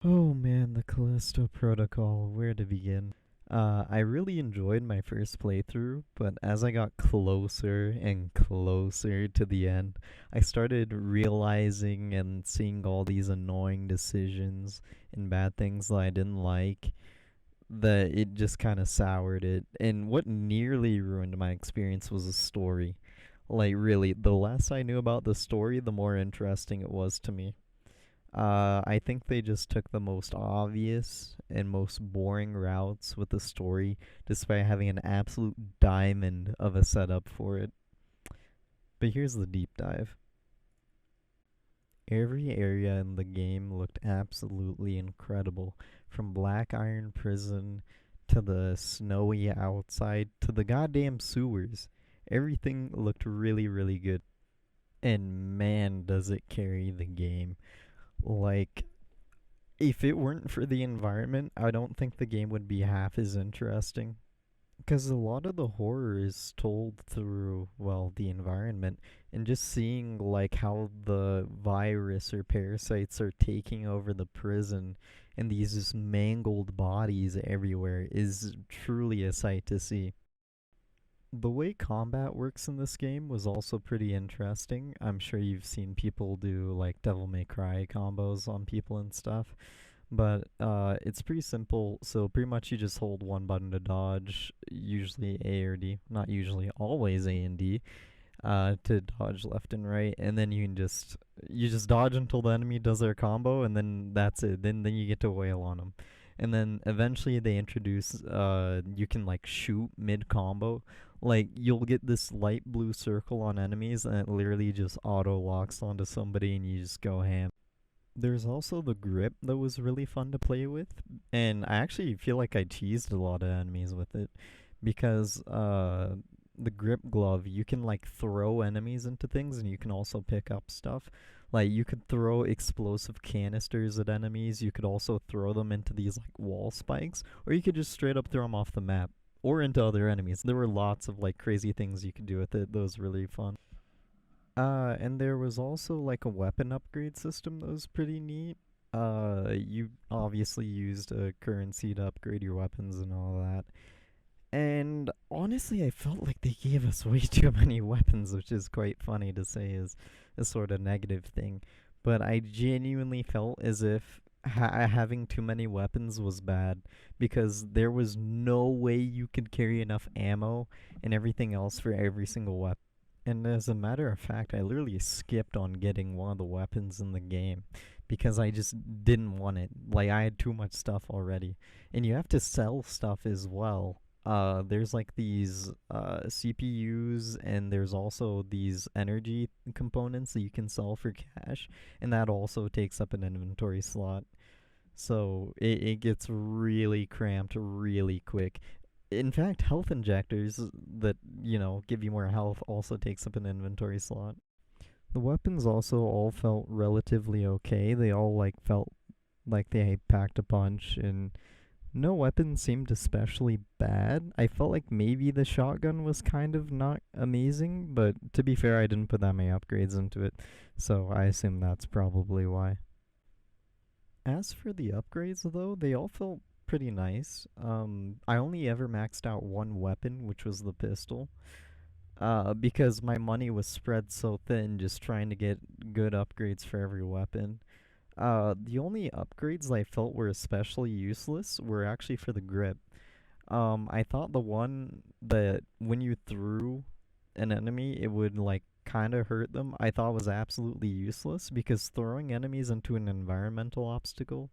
Oh man, the Callisto Protocol, where to begin? I really enjoyed my first playthrough, but as I got closer and closer to the end, I started realizing and seeing all these annoying decisions and bad things that I didn't like, that it just kind of soured it. And what nearly ruined my experience was the story. Like, really, the less I knew about the story, the more interesting it was to me. I think they just took the most obvious and most boring routes with the story, despite having an absolute diamond of a setup for it. But here's the deep dive. Every area in the game looked absolutely incredible, from Black Iron Prison to the snowy outside to the goddamn sewers. Everything looked really, really good. And man, does it carry the game. Like, if it weren't for the environment, I don't think the game would be half as interesting. Because a lot of the horror is told through, well, the environment, and just seeing like how the virus or parasites are taking over the prison and these just mangled bodies everywhere is truly a sight to see. The way combat works in this game was also pretty interesting. I'm sure you've seen people do like Devil May Cry combos on people and stuff. But it's pretty simple. So pretty much you just hold one button to dodge, usually A or D, not usually, always A and D, to dodge left and right, and then you just dodge until the enemy does their combo, and then that's it. Then you get to wail on them, and then eventually they introduce you can like shoot mid combo. Like you'll get this light blue circle on enemies, and it literally just auto locks onto somebody, and you just go ham. There's also the grip that was really fun to play with, and I actually feel like I teased a lot of enemies with it because the grip glove, you can like throw enemies into things and you can also pick up stuff. Like you could throw explosive canisters at enemies, you could also throw them into these like wall spikes, or you could just straight up throw them off the map or into other enemies. There were lots of like crazy things you could do with it. That was really fun. And there was also like a weapon upgrade system that was pretty neat. You obviously used a currency to upgrade your weapons and all that. And honestly, I felt like they gave us way too many weapons, which is quite funny to say is a sort of negative thing. But I genuinely felt as if having too many weapons was bad because there was no way you could carry enough ammo and everything else for every single weapon. And as a matter of fact, I literally skipped on getting one of the weapons in the game because I just didn't want it. Like, I had too much stuff already. And you have to sell stuff as well. There's like these CPUs, and there's also these energy components that you can sell for cash, and that also takes up an inventory slot. So it gets really cramped really quick. In fact, health injectors that, give you more health also takes up an inventory slot. The weapons also all felt relatively okay. They all like felt like they packed a punch, and no weapon seemed especially bad. I felt like maybe the shotgun was kind of not amazing, but to be fair, I didn't put that many upgrades into it, so I assume that's probably why. As for the upgrades, though, they all felt pretty nice. I only ever maxed out one weapon, which was the pistol, because my money was spread so thin just trying to get good upgrades for every weapon. The only upgrades I felt were especially useless were actually for the grip. I thought the one that when you threw an enemy, it would like kind of hurt them. I thought was absolutely useless because throwing enemies into an environmental obstacle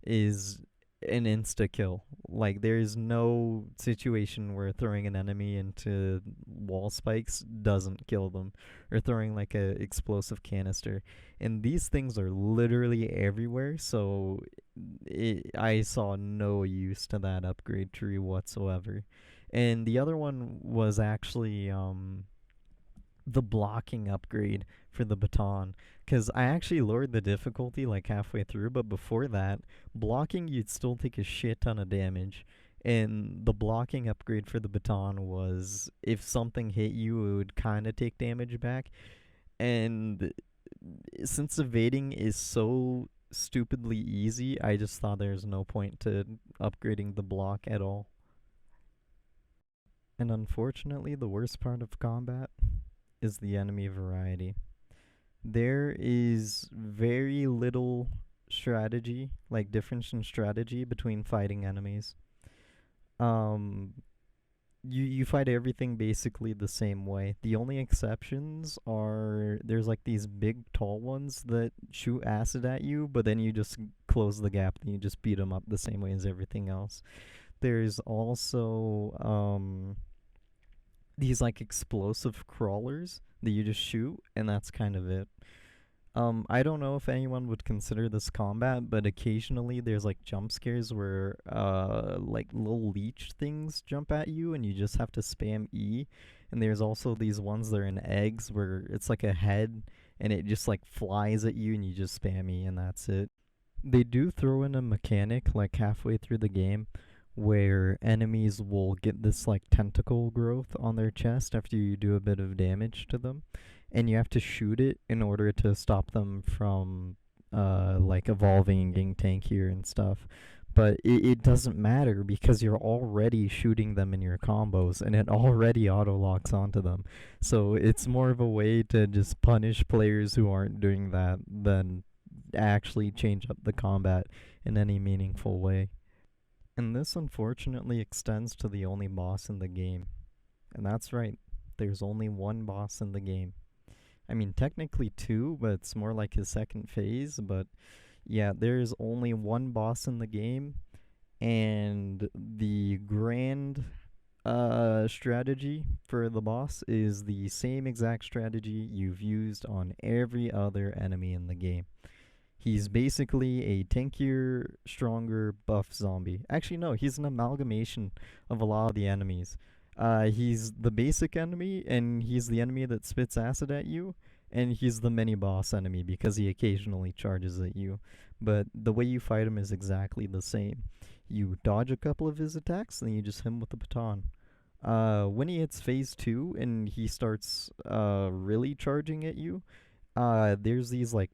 is an insta kill. Like there is no situation where throwing an enemy into wall spikes doesn't kill them, or throwing like a explosive canister. And these things are literally everywhere, so I saw no use to that upgrade tree whatsoever. And the other one was actually the blocking upgrade for the baton, because I actually lowered the difficulty like halfway through, but before that, blocking you'd still take a shit ton of damage. And the blocking upgrade for the baton was if something hit you, it would kind of take damage back. And since evading is so stupidly easy, I just thought there's no point to upgrading the block at all. And unfortunately, the worst part of combat is the enemy variety. There is very little strategy, like difference in strategy between fighting enemies. Um, you fight everything basically the same way. The only exceptions are there's like these big tall ones that shoot acid at you, but then you just close the gap and you just beat them up the same way as everything else. There's also these like explosive crawlers that you just shoot, and that's kind of it. I don't know if anyone would consider this combat, but occasionally there's like jump scares where like little leech things jump at you and you just have to spam E. And there's also these ones that are in eggs where it's like a head and it just like flies at you and you just spam E and that's it. They do throw in a mechanic like halfway through the game where enemies will get this like tentacle growth on their chest after you do a bit of damage to them, and you have to shoot it in order to stop them from like evolving and getting tankier and stuff. But it doesn't matter because you're already shooting them in your combos and it already auto locks onto them. So it's more of a way to just punish players who aren't doing that than actually change up the combat in any meaningful way. And this unfortunately extends to the only boss in the game. And that's right, there's only one boss in the game. I mean, technically two, but it's more like his second phase. But yeah, there's only one boss in the game, and the grand strategy for the boss is the same exact strategy you've used on every other enemy in the game. He's basically a tankier, stronger, buff zombie. Actually, no, he's an amalgamation of a lot of the enemies. He's the basic enemy, and he's the enemy that spits acid at you, and he's the mini boss enemy because he occasionally charges at you. But the way you fight him is exactly the same. You dodge a couple of his attacks, and then you just hit him with the baton. When he hits phase 2 and he starts really charging at you, there's these like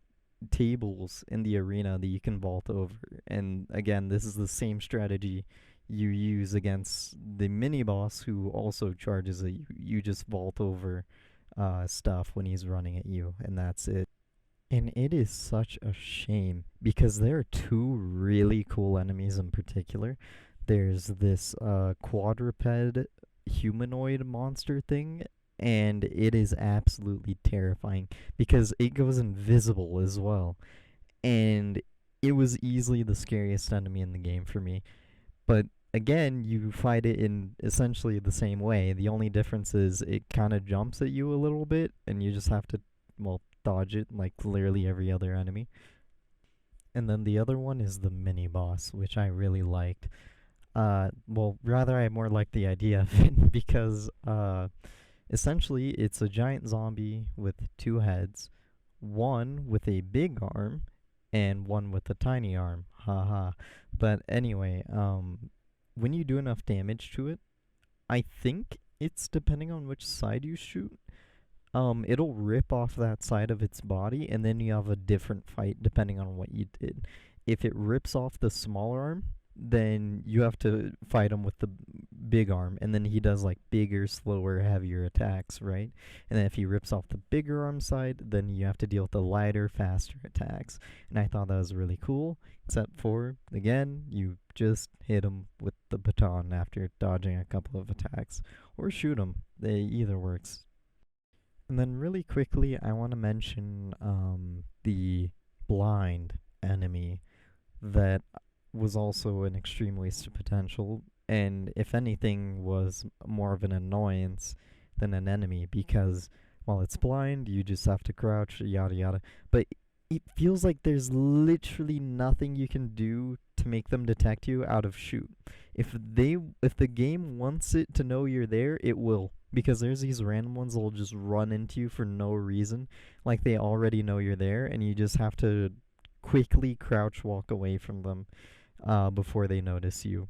tables in the arena that you can vault over. And again, this is the same strategy you use against the mini boss who also charges at you. You just vault over stuff when he's running at you, and that's it. And it is such a shame because there are two really cool enemies in particular. There's this quadruped humanoid monster thing, and it is absolutely terrifying because it goes invisible as well. And it was easily the scariest enemy in the game for me. But again, you fight it in essentially the same way. The only difference is it kind of jumps at you a little bit, and you just have to, well, dodge it like literally every other enemy. And then the other one is the mini boss, which I really liked. Well, rather, I more like the idea of it because essentially it's a giant zombie with two heads, one with a big arm and one with a tiny arm. Haha. But anyway, when you do enough damage to it, I think it's depending on which side you shoot. It'll rip off that side of its body, and then you have a different fight depending on what you did. If it rips off the smaller arm, then you have to fight him with the big arm, and then he does like bigger, slower, heavier attacks, right? And then if he rips off the bigger arm side, then you have to deal with the lighter, faster attacks. And I thought that was really cool, except for, again, you just hit him with the baton after dodging a couple of attacks, or shoot him. They either works. And then really quickly, I want to mention the blind enemy that was also an extreme waste of potential, and if anything, was more of an annoyance than an enemy because while it's blind, you just have to crouch, yada yada. But it feels like there's literally nothing you can do to make them detect you out of shoot. If the game wants it to know you're there, it will. Because there's these random ones that'll just run into you for no reason. Like they already know you're there, and you just have to quickly crouch walk away from them before they notice you.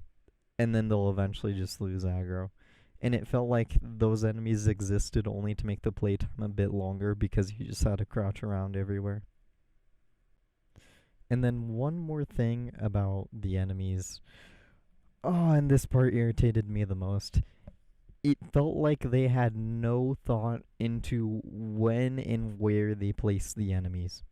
And then they'll eventually just lose aggro. And it felt like those enemies existed only to make the playtime a bit longer because you just had to crouch around everywhere. And then one more thing about the enemies. Oh, and this part irritated me the most. It felt like they had no thought into when and where they placed the enemies.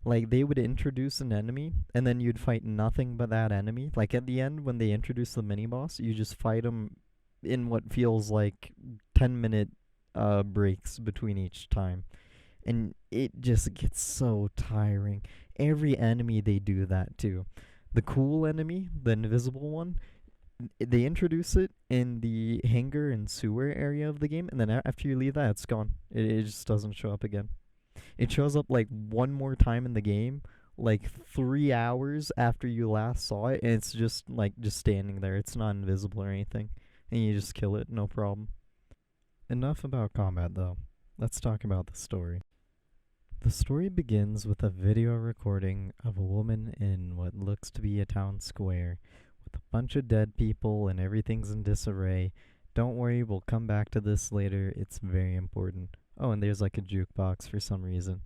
Like, they would introduce an enemy, and then you'd fight nothing but that enemy. Like, at the end, when they introduce the mini boss, you just fight them in what feels like 10-minute breaks between each time. And it just gets so tiring. Every enemy they do that to. The cool enemy, the invisible one, they introduce it in the hangar and sewer area of the game, and then after you leave that, it's gone. It just doesn't show up again. It shows up like one more time in the game, like 3 hours after you last saw it, and it's just like just standing there. It's not invisible or anything, and you just kill it, no problem. Enough about combat though. Let's talk about the story. The story begins with a video recording of a woman in what looks to be a town square, with a bunch of dead people and everything's in disarray. Don't worry, we'll come back to this later, it's very important. Oh, and there's like a jukebox for some reason.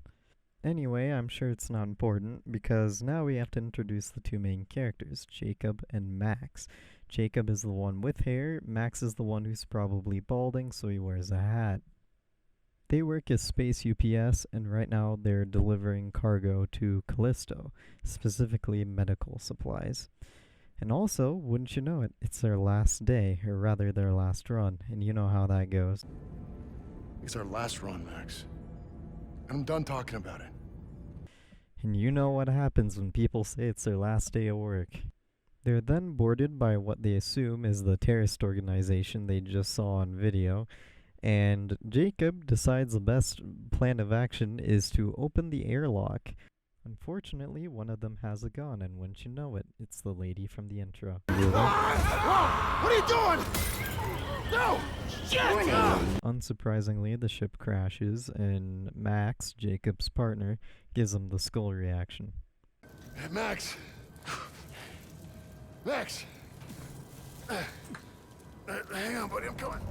Anyway, I'm sure it's not important, because now we have to introduce the two main characters, Jacob and Max. Jacob is the one with hair, Max is the one who's probably balding, so he wears a hat. They work as space UPS, and right now they're delivering cargo to Callisto, specifically medical supplies. And also, wouldn't you know it, it's their last day, or rather their last run, and you know how that goes. It's our last run, Max. And I'm done talking about it. And you know what happens when people say it's their last day of work. They're then boarded by what they assume is the terrorist organization they just saw on video, and Jacob decides the best plan of action is to open the airlock. Unfortunately, one of them has a gun, and wouldn't you know it, it's the lady from the intro. What are you doing? No! Shit! Unsurprisingly, the ship crashes, and Max, Jacob's partner, gives him the skull reaction. Hey, Max! Max! Hang on, buddy, I'm coming.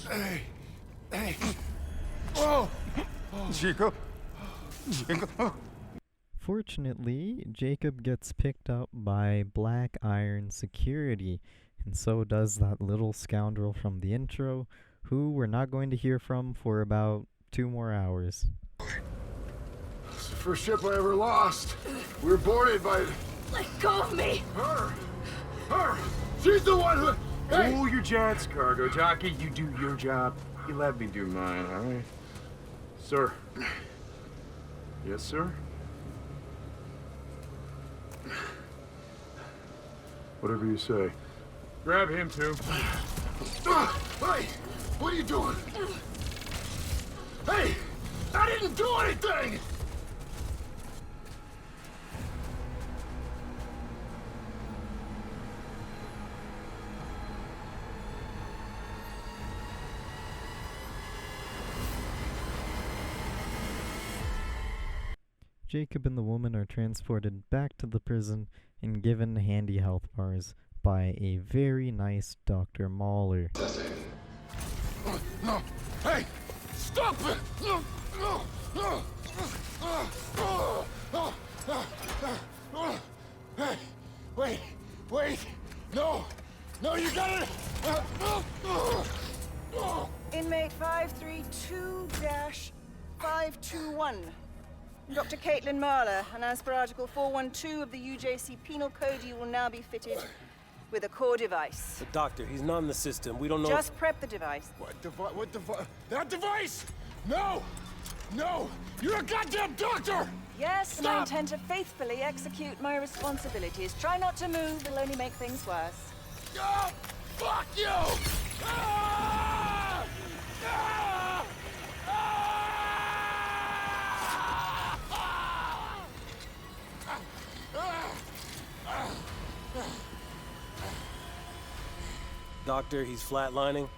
Hey! Hey! Whoa! Chico? Chico? Fortunately, Jacob gets picked up by Black Iron Security, and so does that little scoundrel from the intro, who we're not going to hear from for about 2 more hours. It's the first ship I ever lost. We were boarded by... Let go of me! Her! She's the one who... Hey! Cool your jets, cargo jockey. You do your job. You let me do mine, all right? Sir. Yes, sir? Whatever you say. Grab him, too. Hey! What are you doing? Hey! I didn't do anything! Jacob and the woman are transported back to the prison and given handy health bars by a very nice Dr. Mahler. No! Hey! Stop it! Hey! Wait! No! No, you got it! Inmate 532-521. Dr. Caitlin Marler, and as per Article 412 of the UJC Penal Code, you will now be fitted with a core device. But doctor, he's not in the system. We don't know. Just prep the device. What device? That device? No! No! You're a goddamn doctor! Yes, and I Stop! intend to faithfully execute my responsibilities. Try not to move, it'll only make things worse. Oh, fuck you! Ah! Ah! Doctor, he's flatlining.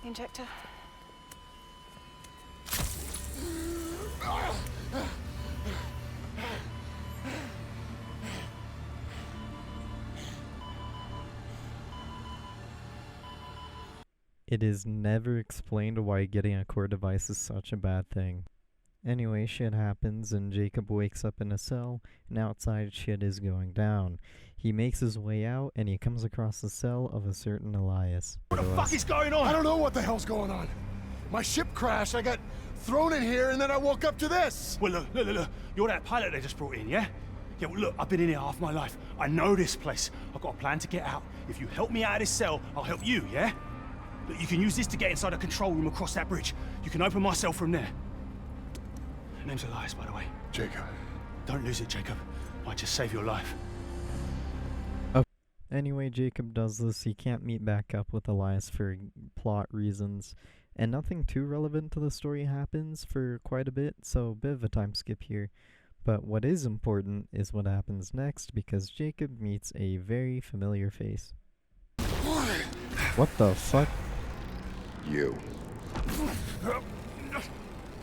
Injector. It is never explained why getting a core device is such a bad thing. Anyway, shit happens and Jacob wakes up in a cell, and outside shit is going down. He makes his way out and he comes across the cell of a certain Elias. What the fuck is going on? I don't know what the hell's going on. My ship crashed, I got thrown in here, and then I woke up to this. Well, look. You're that pilot they just brought in, yeah? Yeah, well, look, I've been in here half my life. I know this place. I've got a plan to get out. If you help me out of this cell, I'll help you, yeah? Look, you can use this to get inside the control room across that bridge. You can open my cell from there. Name's Elias, by the way. Jacob. Don't lose it, Jacob. Might just save your life. Anyway, Jacob does this. He can't meet back up with Elias for plot reasons, and nothing too relevant to the story happens for quite a bit, so a bit of a time skip here. But what is important is what happens next, because Jacob meets a very familiar face. What the fuck? You.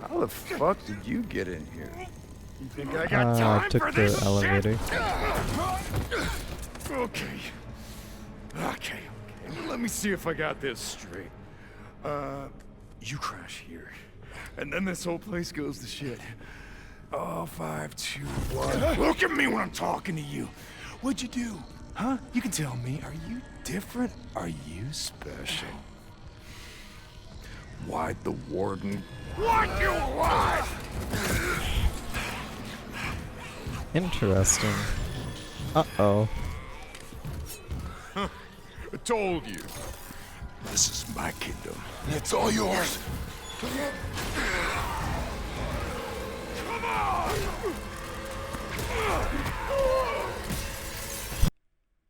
How the fuck did you get in here? You think I got time I took for the this elevator. Okay. Let me see if I got this straight. You crash here, and then this whole place goes to shit. Oh, 5, 2, 1. Look at me when I'm talking to you. What'd you do? Huh? You can tell me. Are you different? Are you special? Why'd the warden want you alive? Interesting. Uh-oh. I told you. This is my kingdom. And it's all yours. Come on!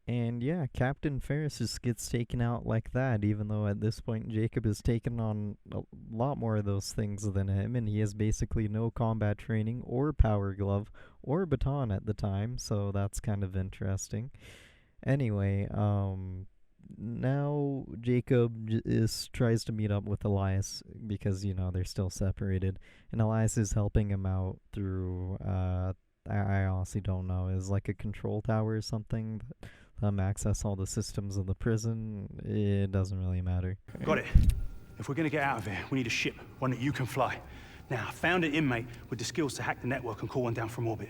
And yeah, Captain Ferris just gets taken out like that, even though at this point Jacob has taken on a lot more of those things than him, and he has basically no combat training or power glove or baton at the time, so that's kind of interesting. Anyway, now Jacob tries to meet up with Elias because, you know, they're still separated, and Elias is helping him out through, I honestly don't know, is like a control tower or something that access all the systems of the prison. It doesn't really matter. Got it. If we're gonna get out of here, we need a ship, one that you can fly. Now, I found an inmate with the skills to hack the network and call one down from orbit.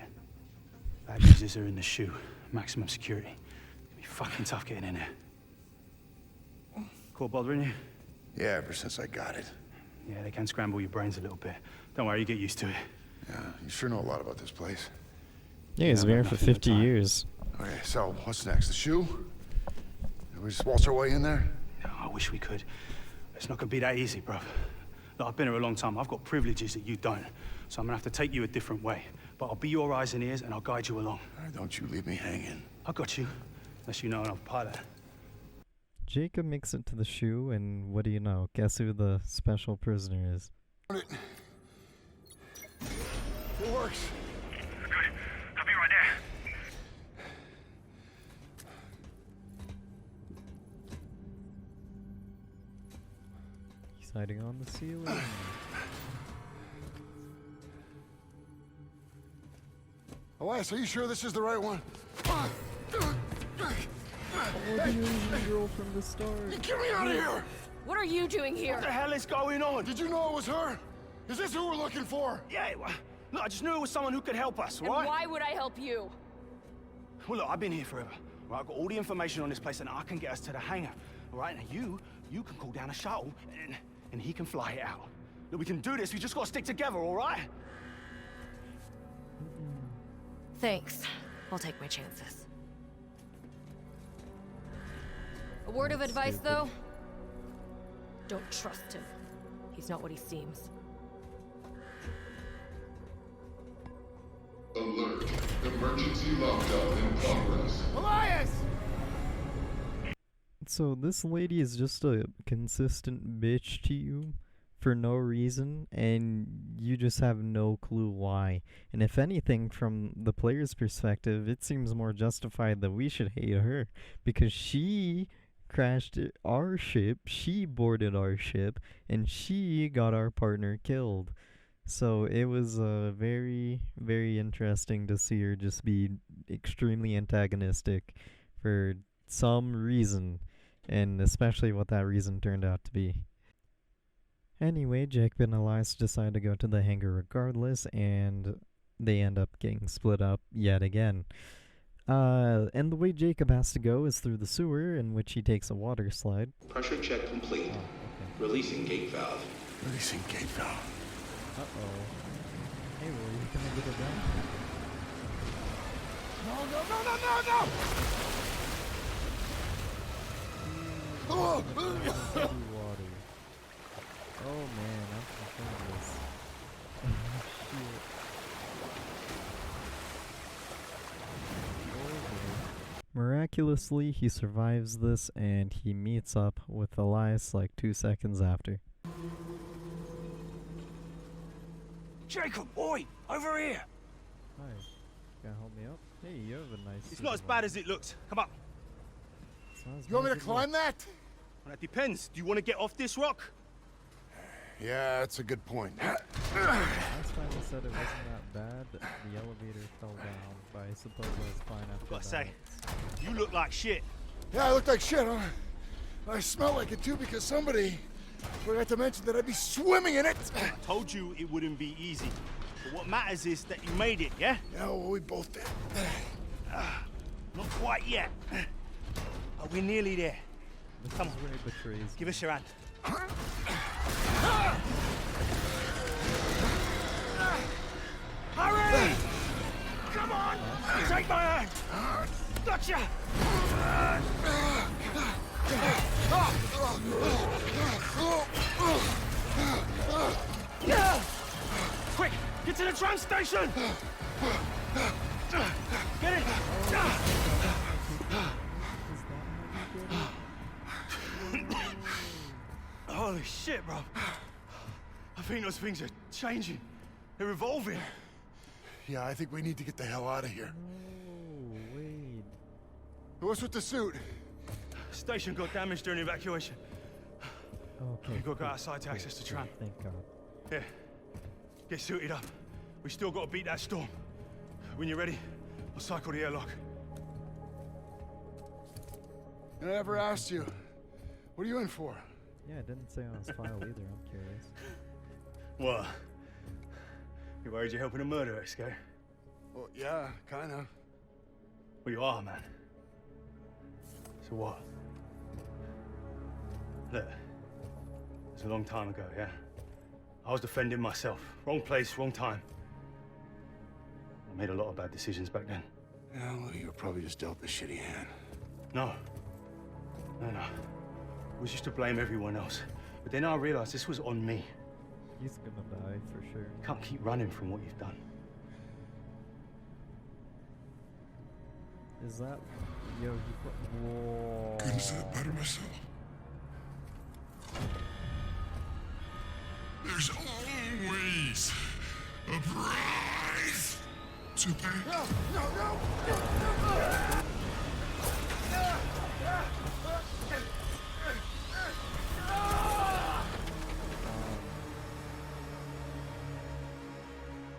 Bad news is they're in the shoe. Maximum security. It'll be fucking tough getting in there. Cool bothering you? Yeah, ever since I got it. Yeah, they can scramble your brains a little bit. Don't worry, you get used to it. Yeah, you sure know a lot about this place. Yeah, he's been here for 50 years. Okay, so what's next? The shoe? We just waltz our way in there? Oh, I wish we could. It's not gonna be that easy, bruv. Look, I've been here a long time. I've got privileges that you don't. So I'm gonna have to take you a different way. But I'll be your eyes and ears and I'll guide you along. All right, don't you leave me hanging. I got you. Unless you know I'm a pilot. Jacob makes it to the shoe, and what do you know? Guess who the special prisoner is? It works. Good. I'll be right there. He's hiding on the ceiling. Elias, are you sure this is the right one? Oh, the Asian girl from the start. Get me out of here! What are you doing here? What the hell is going on? Did you know it was her? Is this who we're looking for? Yeah, look, I just knew it was someone who could help us, And right? why would I help you? Well, look, I've been here forever. Right, I've got all the information on this place and I can get us to the hangar. All right, now you can call down a shuttle and he can fly it out. Look, we can do this, we just gotta stick together, all right? Thanks. I'll take my chances. A word of advice, though? Don't trust him. He's not what he seems. Alert. Emergency lockdown in progress. Elias! So this lady is just a consistent bitch to you for no reason, and you just have no clue why. And if anything, from the player's perspective, it seems more justified that we should hate her, because she crashed our ship, she boarded our ship, and she got our partner killed. So it was very, very interesting to see her just be extremely antagonistic for some reason. And especially what that reason turned out to be. Anyway, Jacob and Elias decide to go to the hangar regardless, and they end up getting split up yet again. And the way Jacob has to go is through the sewer, in which he takes a water slide. Pressure check complete. Oh, okay. Releasing gate valve. Releasing gate valve. Uh-oh. Hey, well, you can get it down. No, no, no, no, no, no! Oh! Water. Oh man, I'm confirmed this. Oh shit. Miraculously, he survives this and he meets up with Elias like 2 seconds after. Jacob, oi! Over here! Hi. Gonna help me up? Hey, you have a nice... It's not as bad as it looks. Come on. You want me to climb that? Well, that depends. Do you want to get off this rock? Yeah, that's a good point. Last time I said it wasn't that bad, the elevator fell down, but I suppose it was fine after Gotta that. say, you look like shit. Yeah, I look like shit, huh? I smell like it too because somebody forgot to mention that I'd be swimming in it. I told you it wouldn't be easy. But what matters is that you made it, yeah? Yeah, well, we both did. Not quite yet. But we're nearly there. Come on, This is where he betrays. give us your hand. Hurry! Come on! Take my hand! Gotcha! Quick! Get to the tram station! Get it! Holy shit, bro. I think those things are changing. They're evolving. Yeah, I think we need to get the hell out of here. Oh, wait. What's with the suit? Station got damaged during evacuation. Okay. We gotta go outside to access the tram. Thank God. Here, get suited up. We still gotta beat that storm. When you're ready, I'll cycle the airlock. I never asked you. What are you in for? Yeah, it didn't say on his file either, I'm curious. What? You worried you're helping a murder escape? Well, yeah, kinda. Well, you are, man. So what? Look, it was a long time ago, yeah? I was defending myself. Wrong place, wrong time. I made a lot of bad decisions back then. Yeah, well, you were probably just dealt a shitty hand. No. No. It was just to blame everyone else. But then I realized this was on me. He's gonna die for sure. You can't keep running from what you've done. Is that... Yo, he put... Whoa. Couldn't say it better myself. There's always a prize to pay. No!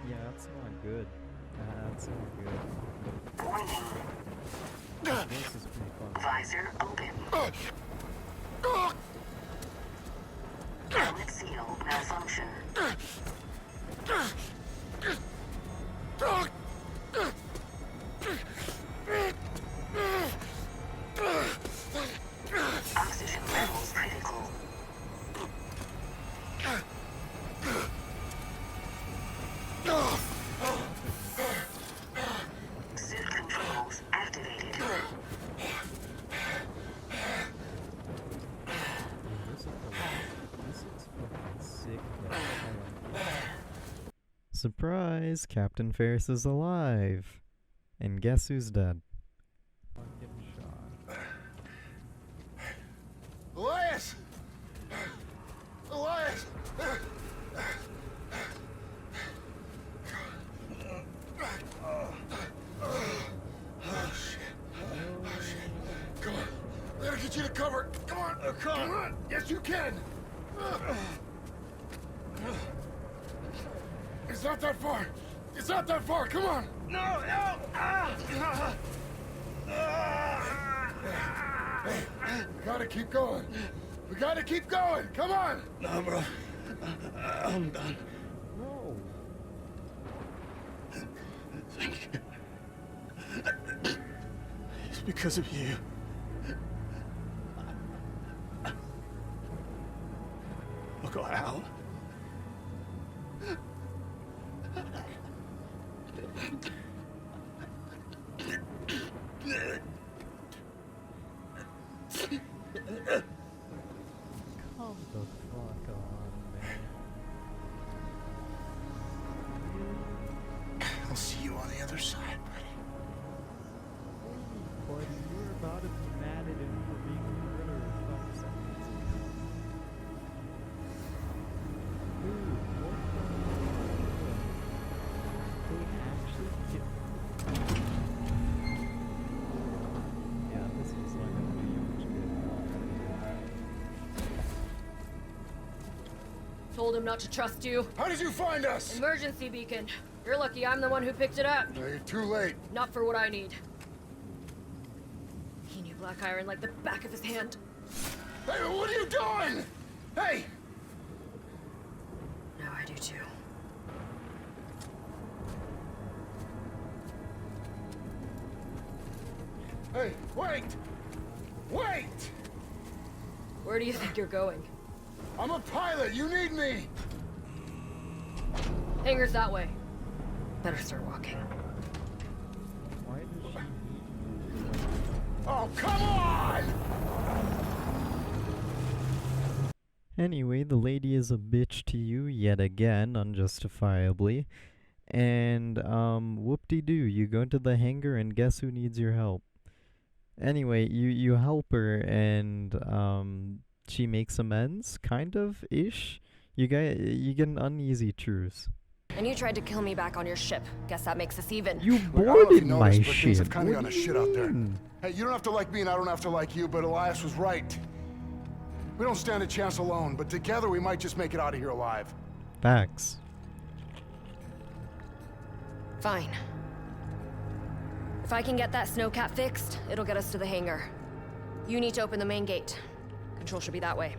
Yeah, that's not good. That's not good. Warning. This is pretty fun. Visor open. Helmet seal malfunction. Oxygen levels critical. Suit controls activated. This is fucking sick. Though. I like this. Surprise! Captain Ferris is alive. And guess who's dead? Fucking shot. Elias! Elias! Oh, shit. Come on. I gotta get you to cover. Come on. Come on. Yes, you can. It's not that far. It's not that far. Come on. No! Hey, we gotta keep going. We gotta keep going. Come on. No, bro. I'm done. No. Thank you. It's because of you. I got out. Come the fuck on, man. I'll see you on the other side, buddy. Buddy, you're about to be mad at him for being a murderer 5 seconds ago. Dude, what the fuck? They actually killed. Yeah, this was not gonna do you much good. Told him not to trust you. How did you find us? Emergency beacon. You're lucky I'm the one who picked it up. No, you're too late. Not for what I need. He knew Black Iron like the back of his hand. Hey, what are you doing? Hey! Now I do too. Hey, wait! Wait! Where do you think you're going? I'm a pilot. You need me. Hangar's that way. Better start walking. Why does she need you? Oh, come on! Anyway, the lady is a bitch to you yet again, unjustifiably. And, whoop-de-doo, you go to the hangar and guess who needs your help? Anyway, you help her and, she makes amends, kind of, ish. You get an uneasy truce. And you tried to kill me back on your ship. Guess that makes us even. You Look, I don't know if boarded you my noticed, but things have ship. kind of What gone do to you shit out there. mean? Hey, you don't have to like me and I don't have to like you, but Elias was right. We don't stand a chance alone, but together we might just make it out of here alive. Facts. Fine. If I can get that snowcat fixed, it'll get us to the hangar. You need to open the main gate. Control should be that way.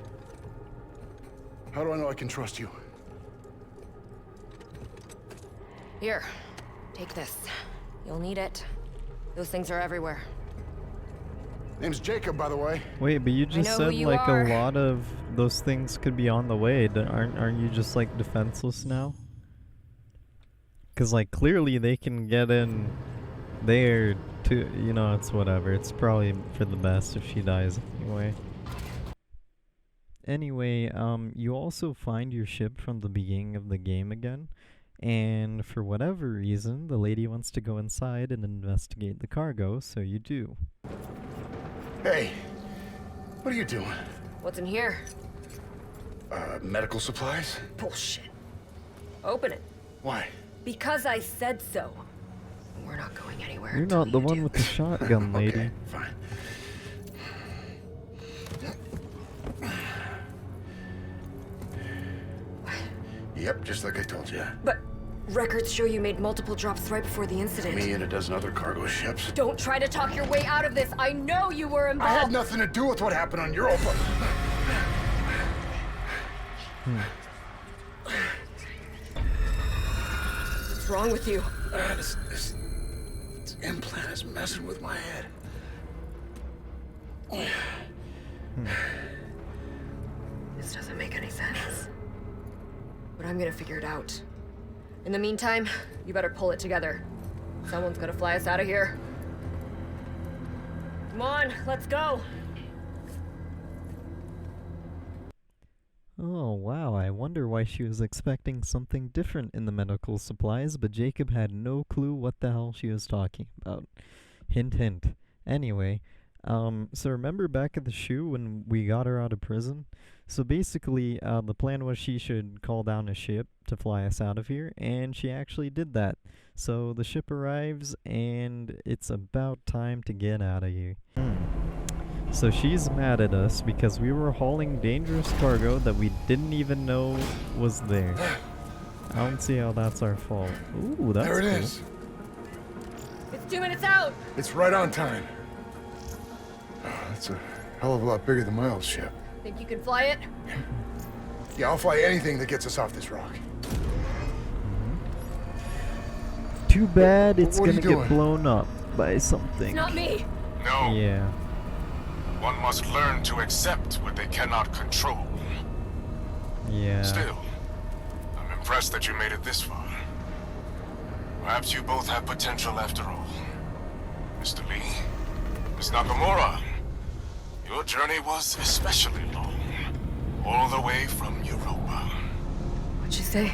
How do I know I can trust you? Here, take this. You'll need it. Those things are everywhere. Name's Jacob, by the way. Wait, but you just know who said you like are. a lot of those things could be on the way. Aren't you just like defenseless now? Cause like clearly they can get in there too. You know, it's whatever. It's probably for the best if she dies anyway. Anyway, you also find your ship from the beginning of the game again. And for whatever reason, the lady wants to go inside and investigate the cargo, so you do. Hey, what are you doing? What's in here? Medical supplies? Bullshit. Open it. Why? Because I said so. We're not going anywhere. You're until not the you one do. with the shotgun, lady. Okay, fine. Yep, just like I told you. But records show you made multiple drops right before the incident. Me and a dozen other cargo ships. Don't try to talk your way out of this. I know you were involved. I had nothing to do with what happened on Europa. What's wrong with you? This implant is messing with my head. This doesn't make any sense. But I'm gonna figure it out. In the meantime, you better pull it together. Someone's gonna fly us out of here. Come on, let's go. Oh wow, I wonder why she was expecting something different in the medical supplies, but Jacob had no clue what the hell she was talking about. Hint hint. Anyway, so remember back at the shoe when we got her out of prison? So basically, the plan was she should call down a ship to fly us out of here, and she actually did that. So the ship arrives, and it's about time to get out of here. So she's mad at us because we were hauling dangerous cargo that we didn't even know was there. I don't see how that's our fault. Ooh, that's There it cool. is. It's 2 minutes out. It's right on time. That's a Hell of a lot bigger than my old ship. Think you can fly it? Yeah, I'll fly anything that gets us off this rock. Too bad it's What are gonna you get doing? blown up by something. It's not me. No. Yeah. One must learn to accept what they cannot control. Yeah. Still, I'm impressed that you made it this far. Perhaps you both have potential after all. Mr. Lee, Miss Nakamura, your journey was especially long. All the way from Europa. What'd you say?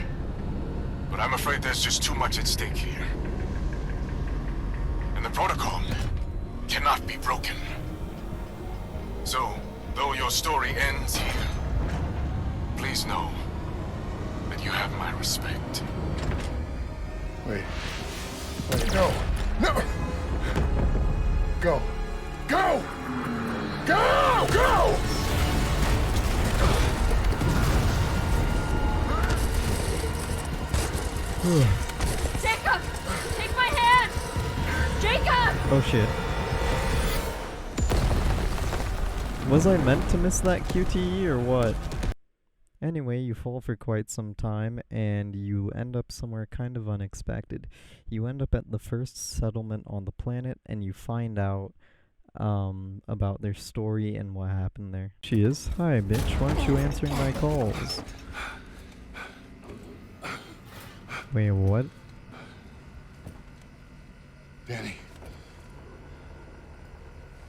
But I'm afraid there's just too much at stake here. And the protocol cannot be broken. So, though your story ends here, please know that you have my respect. Wait. No! No! Go! Go! Go! Go! Jacob! Take my hand! Jacob! Oh shit. Was I meant to miss that QTE or what? Anyway, you fall for quite some time and you end up somewhere kind of unexpected. You end up at the first settlement on the planet and you find out about their story and what happened there. She is? Hi bitch, why aren't you answering my calls? Wait, what? Danny.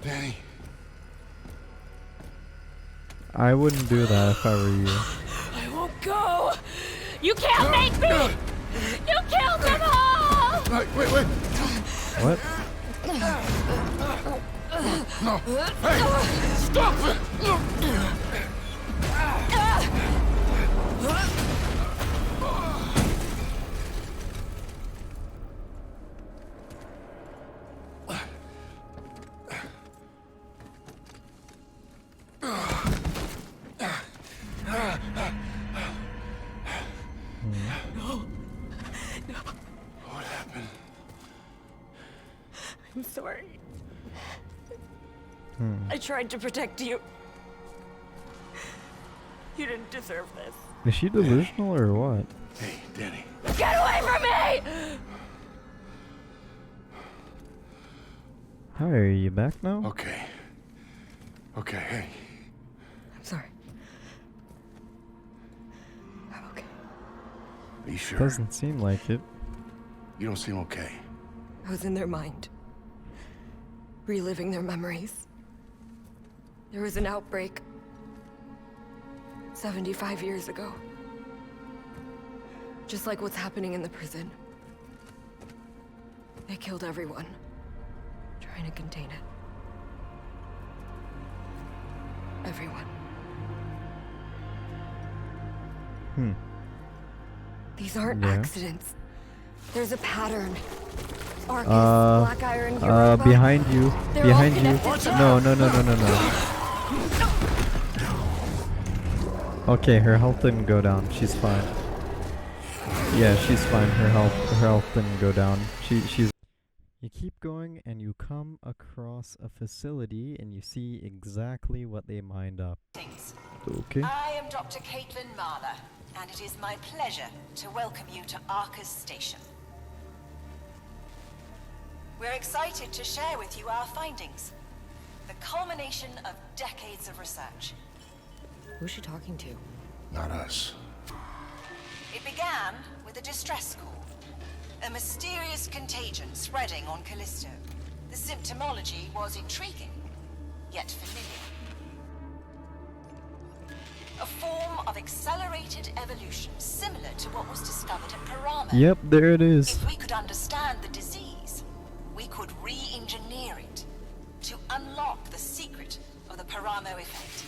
Danny. I wouldn't do that if I were you. I won't go! You can't make me! You killed them all! Wait. What? No. Hey! Stop it! What happened? I'm sorry. I tried to protect you. You didn't deserve this. Is she delusional or what? Hey, Danny. Get away from me! Hi, are you back now? Okay. Okay, hey. I'm sorry. I'm okay. Are you sure? Doesn't seem like it. You don't seem okay. I was in their mind. Reliving their memories. There was an outbreak 75 years ago. Just like what's happening in the prison. They killed everyone, trying to contain it. Everyone. These aren't accidents. There's a pattern. Arcus, Black Iron, Europa. Behind you. They're Behind all you. connected to- No. Okay, her health didn't go down. She's fine. Yeah, she's fine. Her health didn't go down. She's. You keep going and you come across a facility and you see exactly what they mined up. Okay. I am Dr. Caitlin Marler, and it is my pleasure to welcome you to Arcus Station. We're excited to share with you our findings, the culmination of decades of research. Who's she talking to? Not us. It began with a distress call, a mysterious contagion spreading on Callisto. The symptomology was intriguing, yet familiar. A form of accelerated evolution similar to what was discovered at Paramo. Yep, there it is. If we could understand the disease, we could re-engineer it to unlock the secret of the Paramo effect.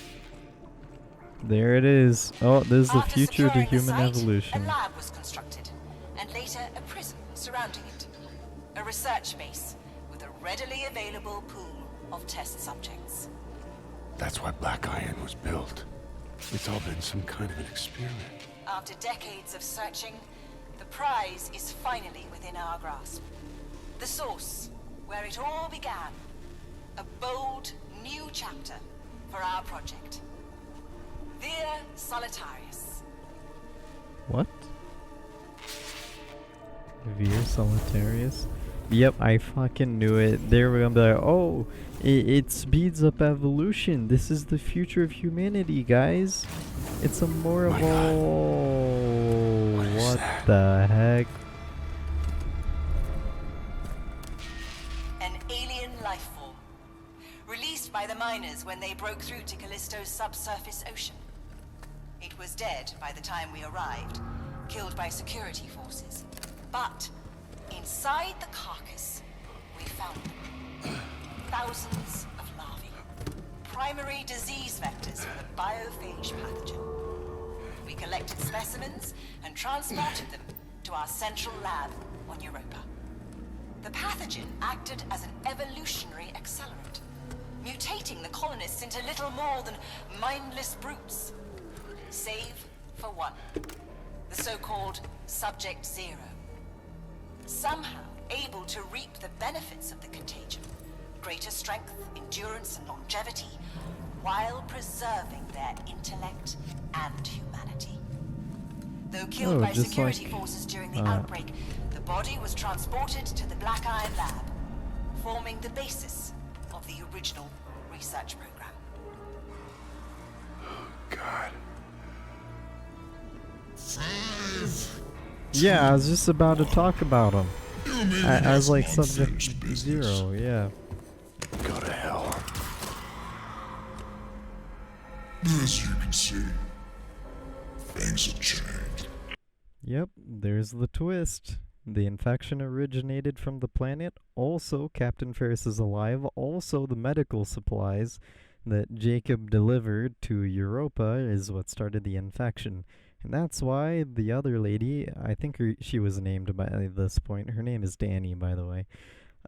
There it is. Oh, this is the After future to securing the human site, evolution. a lab was constructed, and later a prison surrounding it. A research base with a readily available pool of test subjects. That's why Black Iron was built. It's all been some kind of an experiment. After decades of searching, the prize is finally within our grasp. The source, where it all began. A bold, new chapter for our project. Via Solitarius. What? Vir Solitarius? Yep, I fucking knew it. They were gonna be like, oh, it speeds up evolution. This is the future of humanity, guys. It's a more of what the heck? An alien life form. Released by the miners when they broke through to Callisto's subsurface ocean. It was dead by the time we arrived, killed by security forces. But inside the carcass, we found them. Thousands of larvae. Primary disease vectors for the biophage pathogen. We collected specimens and transported them to our central lab on Europa. The pathogen acted as an evolutionary accelerant, mutating the colonists into little more than mindless brutes. Save for one. The so-called Subject Zero. Somehow able to reap the benefits of the contagion. Greater strength, endurance, and longevity, while preserving their intellect and humanity. Though killed by just security like, forces during the outbreak, the body was transported to the Black Iron Lab, forming the basis of the original research program. God. 5. Yeah, I was just about to talk about him. Maybe As like that's Subject unfinished business. Zero, yeah. Go to hell. As you can see, things have changed. Yep, there's the twist. The infection originated from the planet. Also, Captain Ferris is alive. Also, the medical supplies that Jacob delivered to Europa is what started the infection. And that's why the other lady, I think she was named by this point. Her name is Danny, by the way.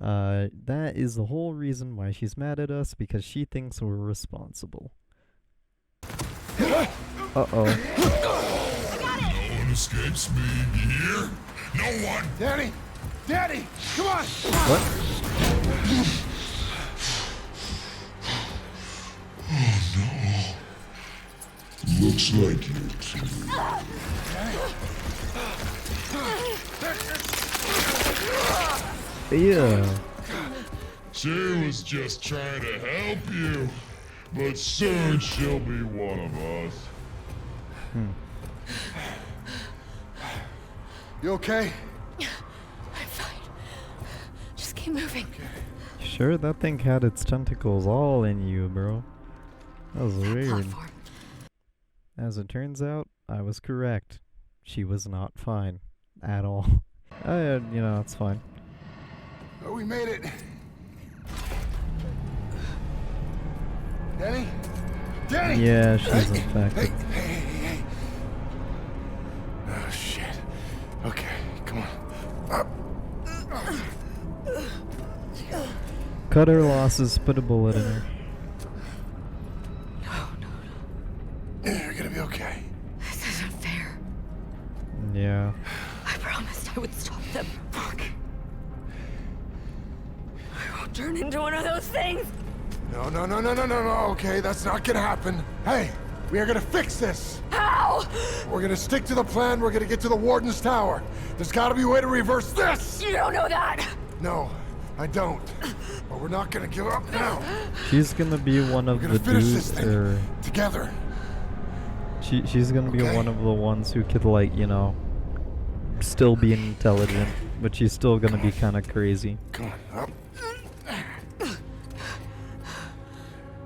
That is the whole reason why she's mad at us, because she thinks we're responsible. Uh-oh. No one escapes me here. No one. Danny! Danny! Come on! What? Looks like you two. Yeah. She was just trying to help you, but soon she'll be one of us. You okay? I'm fine. Just keep moving. Sure, that thing had its tentacles all in you, bro. That was weird. Platform. As it turns out, I was correct. She was not fine. At all. You know, it's fine. Oh, we made it. Danny? Danny! Yeah, she's infected. Hey. Oh, shit. Okay, come on. Cut her losses, put a bullet in her. You're gonna be okay. This isn't fair. Yeah. I promised I would stop them. Fuck. I won't turn into one of those things. No. Okay, that's not gonna happen. Hey, we are gonna fix this. How? We're gonna stick to the plan. We're gonna get to the Warden's Tower. There's gotta be a way to reverse this. You don't know that. No, I don't. But we're not gonna give up now. She's gonna be one of We're the gonna finish this dudes, thing or together. she's gonna be Okay. one of the ones who could, like, you know, still be intelligent, but she's still gonna be kind of crazy. Come on, up.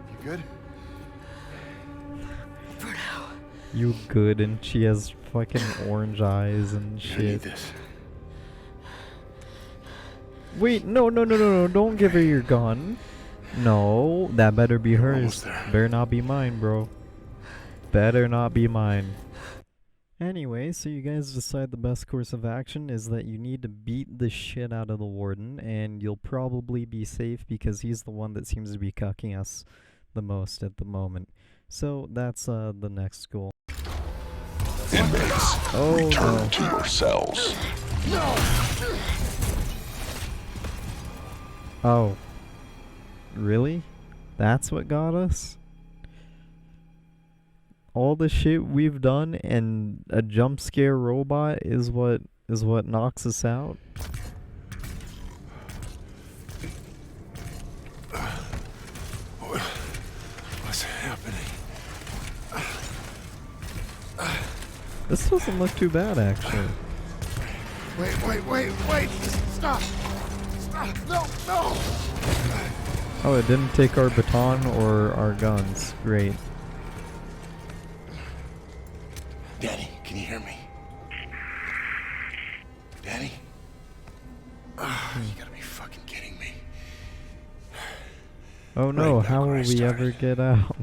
You good? For now. You good, and she has fucking orange eyes and I need shit. this. Wait, no, don't give her your gun. No, that better be We're hers. almost there. Better not be mine, bro. Better not be mine. Anyway, so you guys decide the best course of action is that you need to beat the shit out of the Warden, and you'll probably be safe because he's the one that seems to be cucking us the most at the moment. So that's the next goal. Inmates, Oh return no. to your cells. Oh. Really? That's what got us? all the shit we've done and a jump scare robot is what knocks us out? What's happening? This doesn't look too bad, actually. Wait! Stop! No! Oh, it didn't take our baton or our guns. Great. Danny, can you hear me? Danny? You gotta be fucking kidding me. Oh no, Right back how will where I we started. ever get out?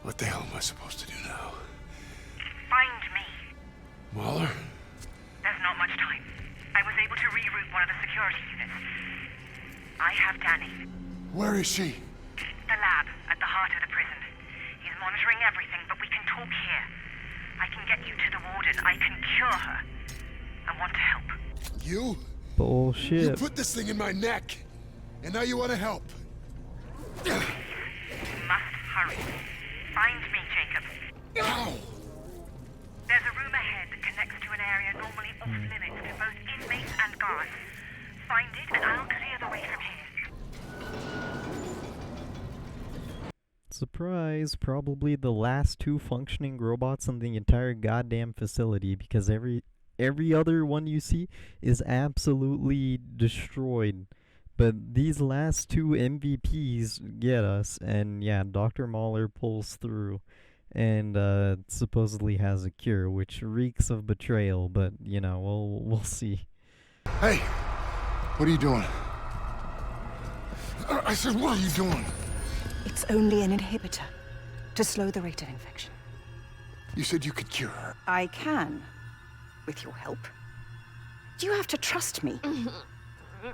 What the hell am I supposed to do now? Find me. Waller? There's not much time. I was able to reroute one of the security units. I have Danny. Where is she? The lab at the heart of the prison. He's monitoring everything, but we can talk here. I can get you to the warden. I can cure her. I want to help. You? You Bullshit. put this thing in my neck, and now you want to help. You must hurry. Find me, Jacob. Ow! There's a room ahead that connects to an area normally off limits to both inmates and guards. Find it, and I'll clear the way from here. Surprise, probably the last two functioning robots in the entire goddamn facility, because every other one you see is absolutely destroyed. But these last two MVPs get us, and yeah, Dr. Mahler pulls through and supposedly has a cure, which reeks of betrayal, but you know, we'll see. Hey, what are you doing? I said, what are you doing? It's only an inhibitor to slow the rate of infection. You said you could cure her. I can, with your help. You have to trust me.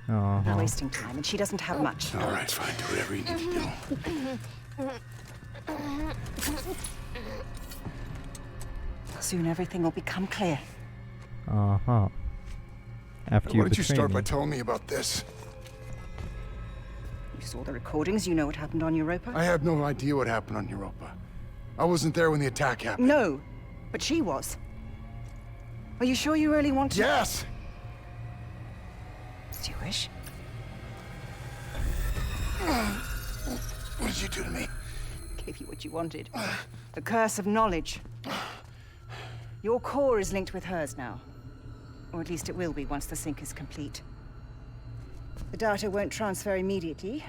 We're wasting time, and she doesn't have much. All right, fine. Do whatever you need to do. Soon everything will become clear. After Why you don't you betray start me. by telling me about this? You saw the recordings, you know what happened on Europa? I have no idea what happened on Europa. I wasn't there when the attack happened. No, but she was. Are you sure you really want to? Yes! Do you wish? What did you do to me? Gave you what you wanted. The curse of knowledge. Your core is linked with hers now. Or at least it will be once the sync is complete. The data won't transfer immediately,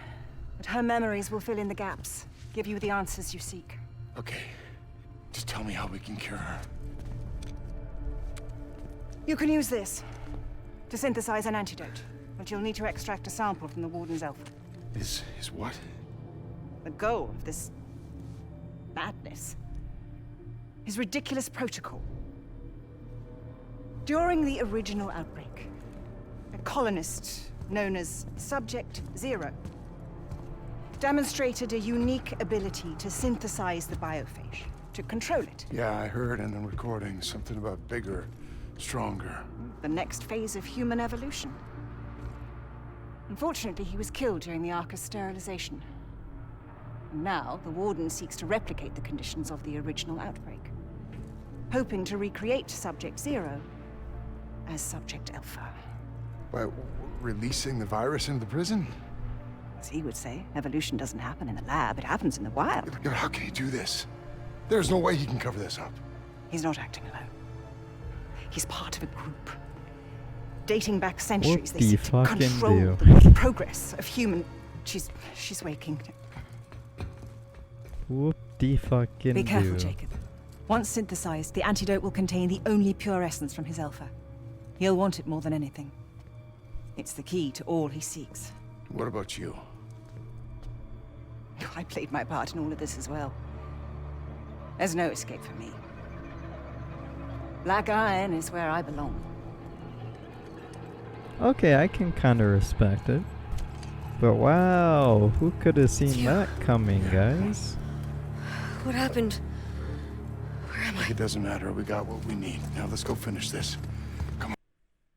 but her memories will fill in the gaps, give you the answers you seek. Okay. Just tell me how we can cure her. You can use this to synthesize an antidote, but you'll need to extract a sample from the Warden's Alpha. Is what? The goal of this madness is ridiculous protocol. During the original outbreak, a colonist known as Subject Zero demonstrated a unique ability to synthesize the biophage, to control it. Yeah, I heard in the recording something about bigger, stronger. The next phase of human evolution. Unfortunately, he was killed during the Arca's sterilization. And now, the Warden seeks to replicate the conditions of the original outbreak, hoping to recreate Subject Zero as Subject Alpha. By releasing the virus into the prison? As he would say, evolution doesn't happen in the lab, it happens in the wild. Yeah, how can he do this? There's no way he can cover this up. He's not acting alone. He's part of a group. Dating back centuries, they seek to Whoop-de-fucking control do. the progress of human... She's waking. Whoop-de-fucking Be careful, do. Jacob. Once synthesized, the antidote will contain the only pure essence from his alpha. He'll want it more than anything. It's the key to all he seeks. What about you? I played my part in all of this as well. There's no escape for me. Black Iron is where I belong. Okay, I can kind of respect it. But wow, who could have seen that coming, guys? What happened? It doesn't matter. We got what we need. Now let's go finish this.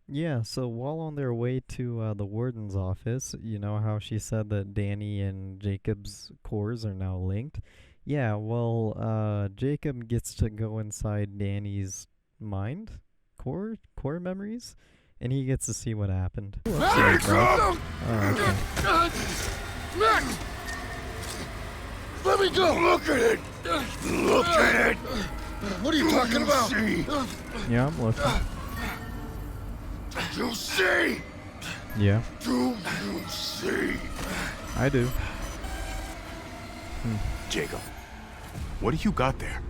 Yeah, so while on their way to the warden's office, you know how she said that Danny and Jacob's cores are now linked? Yeah, well, Jacob gets to go inside Danny's mind, core memories, and he gets to see what happened. Max! Oh, okay. Max! Let me go! Look at it! Look at it! What are you talking about? See? Yeah, I'm looking. Do you see? Yeah, Do you see? I do. Jacob, what do you got there?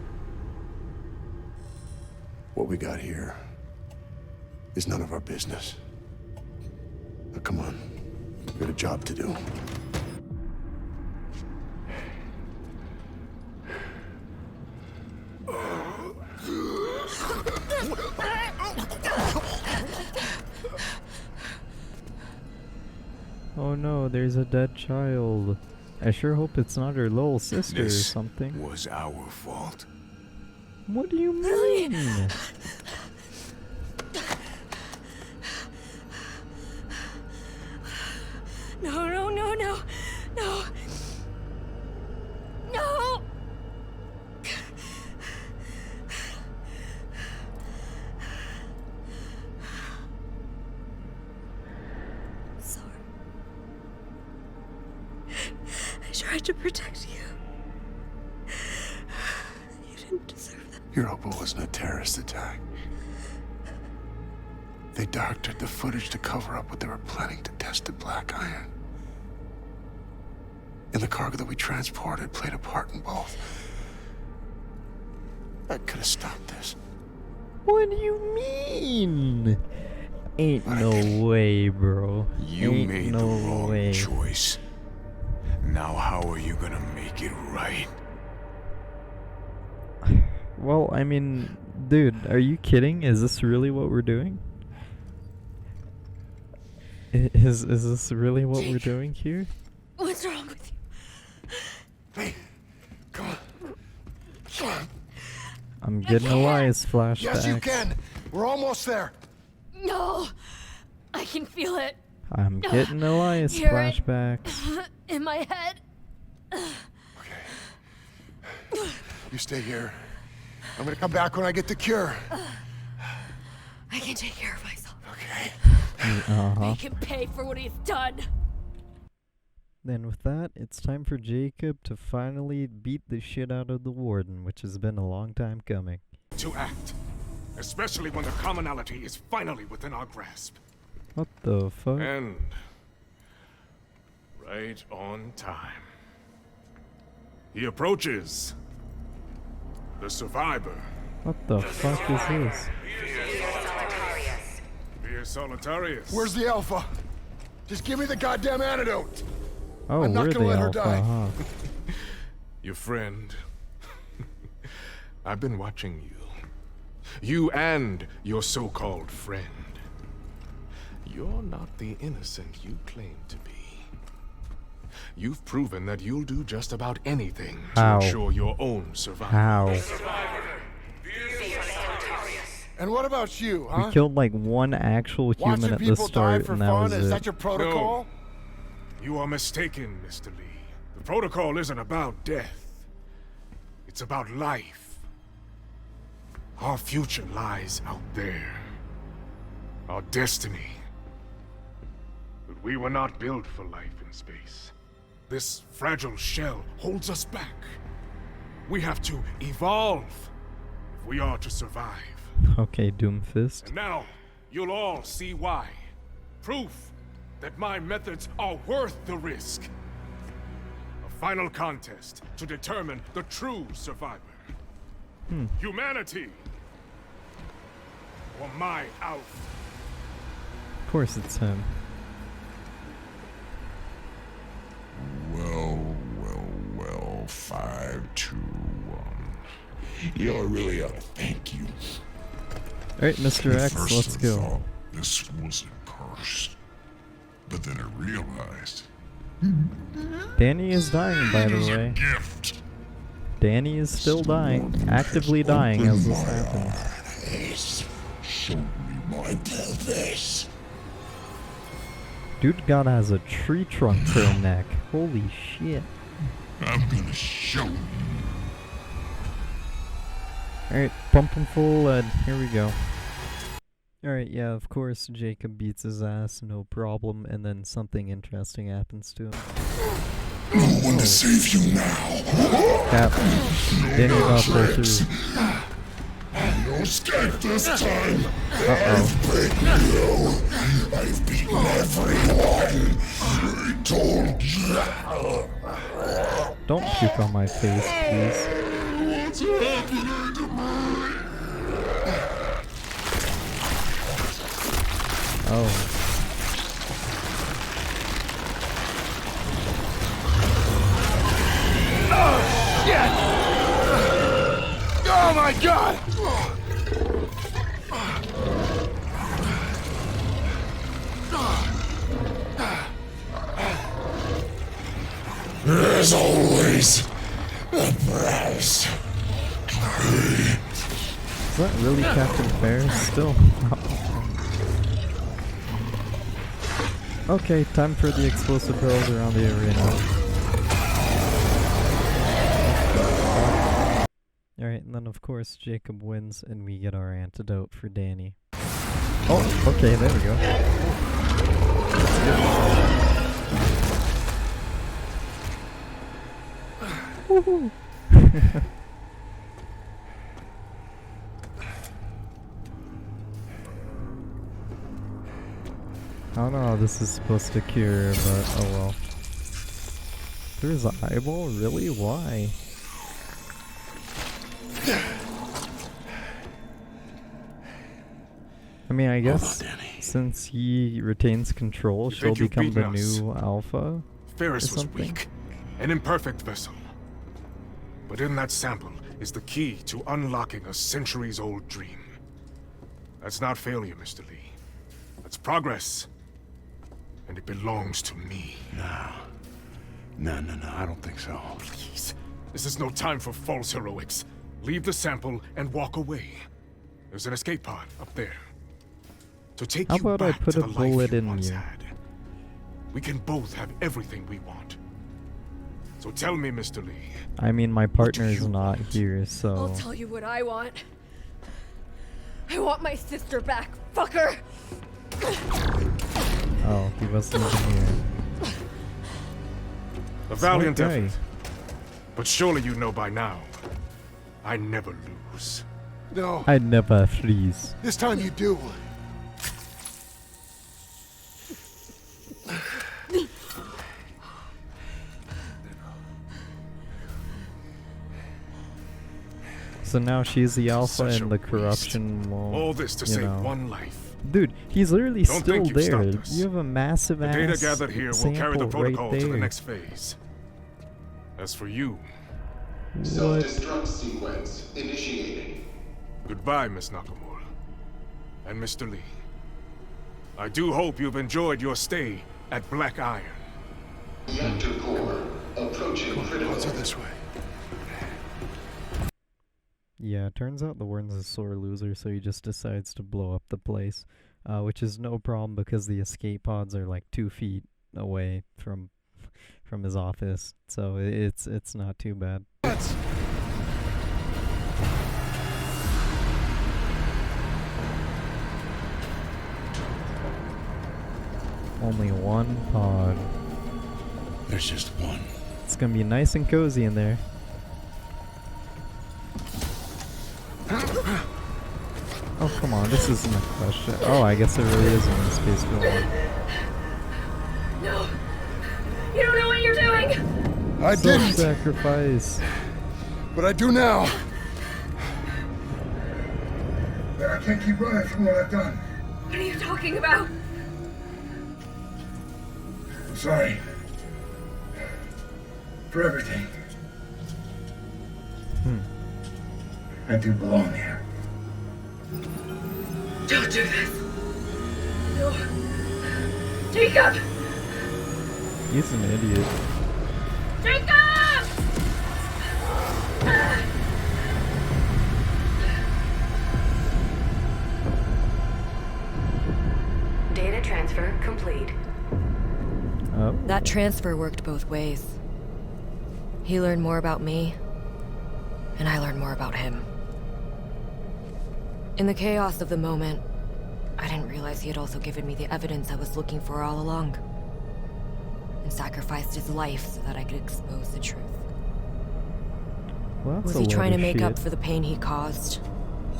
What we got here is none of our business. Now, come on. We got a job to do. Oh no, there's a dead child. I sure hope it's not her little sister or This something. was our fault. What do you mean? No, no, no, no, no. No! Sorry. I tried to protect you. You didn't deserve that. Europa wasn't a terrorist attack. They doctored the footage to cover up what they were planning to test the black iron. And the cargo that we transported played a part in both. I could have stopped this. What do you mean? Ain't no way, bro. You Ain't made no the wrong way. choice. Now how are you gonna make it right? Well, I mean, dude, are you kidding? Is this really what we're doing? Is this really what we're doing here? What's wrong with you? Hey, come on. Come on. I'm getting Elias flashbacks. Yes, you can. We're almost there. No! I can feel it. I'm getting Elias Hear it. flashbacks. In my head. Okay. You stay here. I'm gonna come back when I get the cure. I can take care of myself. Okay. Uh-huh. Make him pay for what he's done. Then with that, it's time for Jacob to finally beat the shit out of the warden, which has been a long time coming. To act. Especially when the commonality is finally within our grasp. What the fuck? And right on time. He approaches. The survivor. What the fuck is this? Via Solitarius. Where's the alpha? Just give me the goddamn antidote. Oh, I'm not we're gonna the let her alpha, die. huh? Your friend. I've been watching you. You and your so-called friend. You're not the innocent you claim to be. You've proven that you'll do just about anything How? to ensure your own survival. How? And what about you, huh? We killed like one actual human Watching at the people die start, for and that fun? was Is it. that your protocol? No. You are mistaken, Mr. Lee. The protocol isn't about death. It's about life. Our future lies out there. Our destiny. But we were not built for life in space. This fragile shell holds us back. We have to evolve if we are to survive. Okay, Doomfist. And now, you'll all see why. Proof that my methods are worth the risk. A final contest to determine the true survivor. Humanity! Or my Alpha. Of course it's him. Well, 5, 2, 1. You know, I really ought to thank you. Alright, Mr. At X, first let's I go. thought this was a curse. But then I realized Danny is dying, by it the is way. a gift. Danny is still dying, actively dying as this happens. Eyes. Show me my pelvis. Dude God has a tree trunk for a neck. Holy shit. I'm gonna show you. Alright, pump him full lead. Here we go. Alright, yeah, of course, Jacob beats his ass, no problem, and then something interesting happens to him. No one to save you now. Cap. Danny got pull through. No escape this time. Uh-oh. I've beaten everyone. I told you. Don't puke on my face, please. What's happening to me? Oh. Oh my god! There's always a price. Is that really Captain Ferris still? Okay, time for the explosive barrels around the arena. Alright, and then of course Jacob wins and we get our antidote for Danny. Oh, okay, there we go. Woohoo! I don't know how this is supposed to cure, but oh well. Through his eyeball? Really? Why? I mean, I guess since he retains control, she'll think you've become the beaten us? new alpha. Ferris or was something. weak, an imperfect vessel. But in that sample is the key to unlocking a centuries-old dream. That's not failure, Mr. Lee. That's progress. And it belongs to me. No, I don't think so. Please. This is no time for false heroics. Leave the sample and walk away. There's an escape pod up there. To take How you about I back put to a the bullet life you in once you? had. We can both have everything we want. So tell me, Mr. Lee. I mean, my partner is not here, I'll so... tell you what I want. I want my sister back, fucker! Oh, he wasn't even here. A valiant Smart guy. effort. But surely you know by now, I never lose. No, I'd never freeze. this time you do. So now she's the alpha Such a and the waste. corruption won't, All this to you save know. one life. Dude, he's literally Don't still think you've there. stopped us. You have a massive The ass data gathered here will carry the sample protocol right to the there. next phase. As for you, What? Self-destruct sequence initiating. goodbye, Miss Nakamura. And Mr. Lee. I do hope you've enjoyed your stay at Black Iron. Reactor core approaching critical. Let's go this way. Yeah, turns out the Warden's a sore loser, so he just decides to blow up the place. Which is no problem because the escape pods are like 2 feet away from his office, so it's not too bad. Only one pod. There's just one. It's gonna be nice and cozy in there. Oh, come on, this isn't a question. Oh, I guess it really is in the space film. No! You don't know what you're doing! I didn't, Self-sacrifice. but I do now. I can't keep running from what I've done. What are you talking about? I'm sorry. For everything. I do belong here. Don't do this. No. Jacob! He's an idiot. Jacob! Data transfer complete. Oh. That transfer worked both ways. He learned more about me, and I learned more about him. In the chaos of the moment, I didn't realize he had also given me the evidence I was looking for all along, and sacrificed his life so that I could expose the truth. Well, that's Was a he lot trying to of make shit. up for the pain he caused?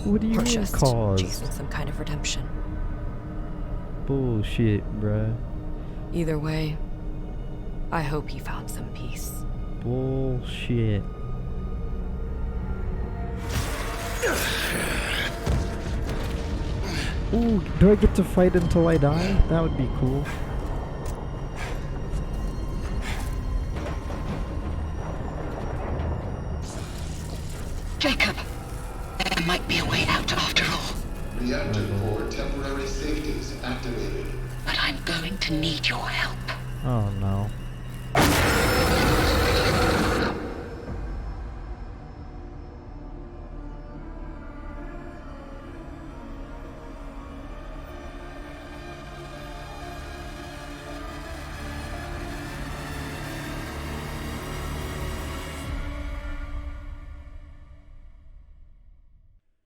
What do you Or mean just caused? chasing some kind of redemption? Bullshit, bruh. Either way, I hope he found some peace. Bullshit. Ooh, do I get to fight until I die? That would be cool. Jacob, there might be a way out after all. Reactor core temporary safeties activated. But I'm going to need your help. Oh no.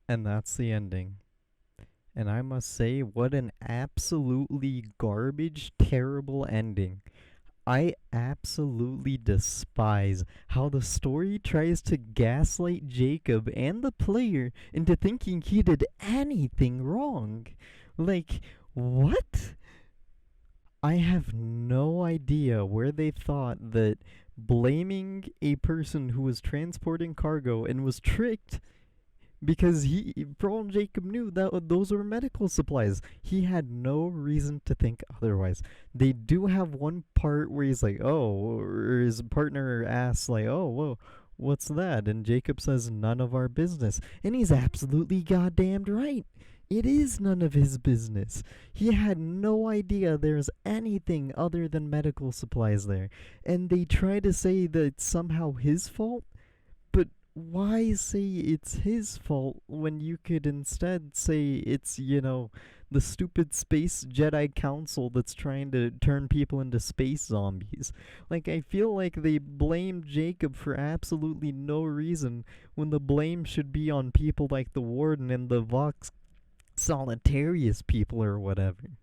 And that's the ending. And I must say, what an absolutely garbage, terrible ending. I absolutely despise how the story tries to gaslight Jacob and the player into thinking he did anything wrong. Like, what? I have no idea where they thought that blaming a person who was transporting cargo and was tricked because for all Jacob knew, that those were medical supplies. He had no reason to think otherwise. They do have one part where he's like, oh, or his partner asks, like, oh, whoa, what's that? And Jacob says, none of our business. And he's absolutely goddamned right. It is none of his business. He had no idea there's anything other than medical supplies there. And they try to say that it's somehow his fault. But why say it's his fault when you could instead say it's, the stupid space Jedi Council that's trying to turn people into space zombies? Like, I feel like they blame Jacob for absolutely no reason when the blame should be on people like the Warden and the Vox Solitarius people or whatever.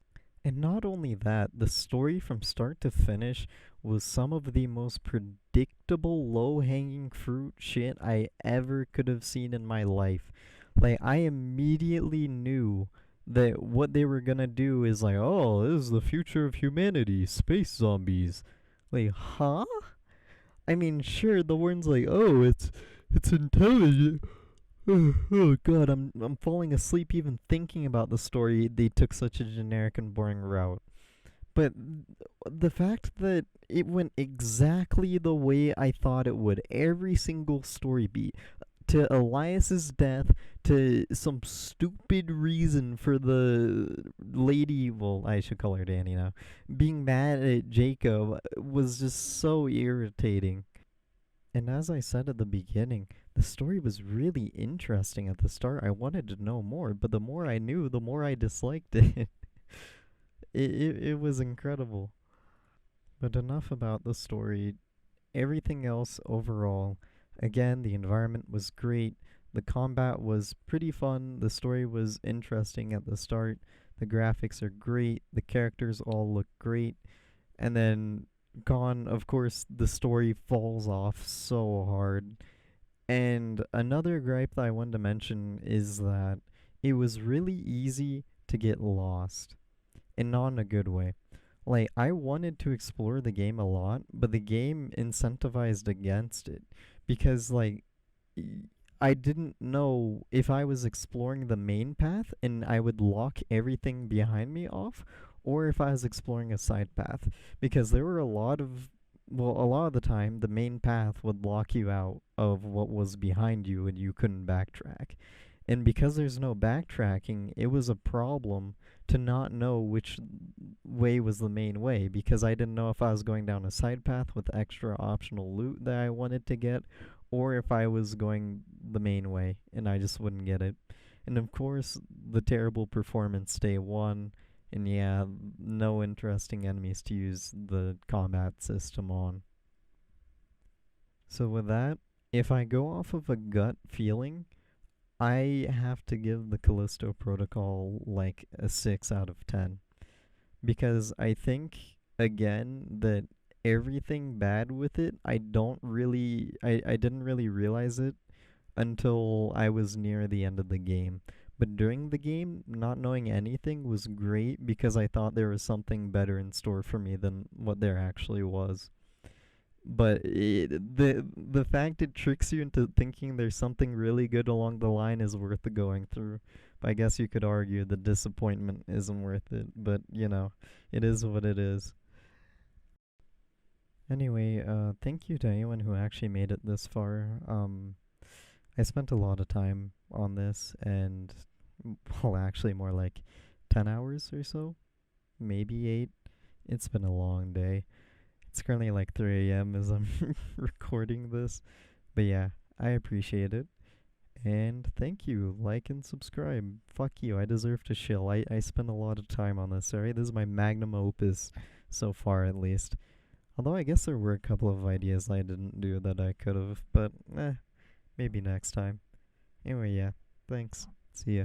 And not only that, the story from start to finish was some of the most predictable low-hanging fruit shit I ever could have seen in my life. Like, I immediately knew that what they were gonna do is like, oh, this is the future of humanity, space zombies. Like, huh? I mean, sure, the word's like, oh, it's intelligent. Oh god, I'm falling asleep even thinking about the story. They took such a generic and boring route. But the fact that it went exactly the way I thought it would, every single story beat, to Elias's death, to some stupid reason for the lady, well, I should call her Danny now, being mad at Jacob was just so irritating. And as I said at the beginning, the story was really interesting at the start. I wanted to know more, but the more I knew, the more I disliked it. It was incredible. But enough about the story. Everything else overall, again, the environment was great. The combat was pretty fun. The story was interesting at the start. The graphics are great. The characters all look great. And then gone, of course, the story falls off so hard. And another gripe that I wanted to mention is that it was really easy to get lost, and not in a good way. Like, I wanted to explore the game a lot, but the game incentivized against it because, like, I didn't know if I was exploring the main path and I would lock everything behind me off, or if I was exploring a side path, because there were a lot of the time, the main path would lock you out of what was behind you and you couldn't backtrack. And because there's no backtracking, it was a problem to not know which way was the main way, because I didn't know if I was going down a side path with extra optional loot that I wanted to get, or if I was going the main way and I just wouldn't get it. And of course, the terrible performance day one. And yeah, no interesting enemies to use the combat system on. So with that, if I go off of a gut feeling, I have to give the Callisto Protocol like a 6 out of 10. Because I think, again, that everything bad with it, I didn't really realize it until I was near the end of the game. But during the game, not knowing anything was great because I thought there was something better in store for me than what there actually was. But the fact it tricks you into thinking there's something really good along the line is worth the going through. But I guess you could argue the disappointment isn't worth it. But it is what it is. Anyway, thank you to anyone who actually made it this far. I spent a lot of time on this, and well, actually more like 10 hours or so, maybe 8. It's been a long day. It's currently like 3 a.m. as I'm recording this. But yeah, I appreciate it. And thank you. Like and subscribe. Fuck you. I deserve to chill. I spent a lot of time on this, alright? This is my magnum opus so far, at least. Although I guess there were a couple of ideas I didn't do that I could have. But, maybe next time. Anyway, yeah. Thanks. See ya.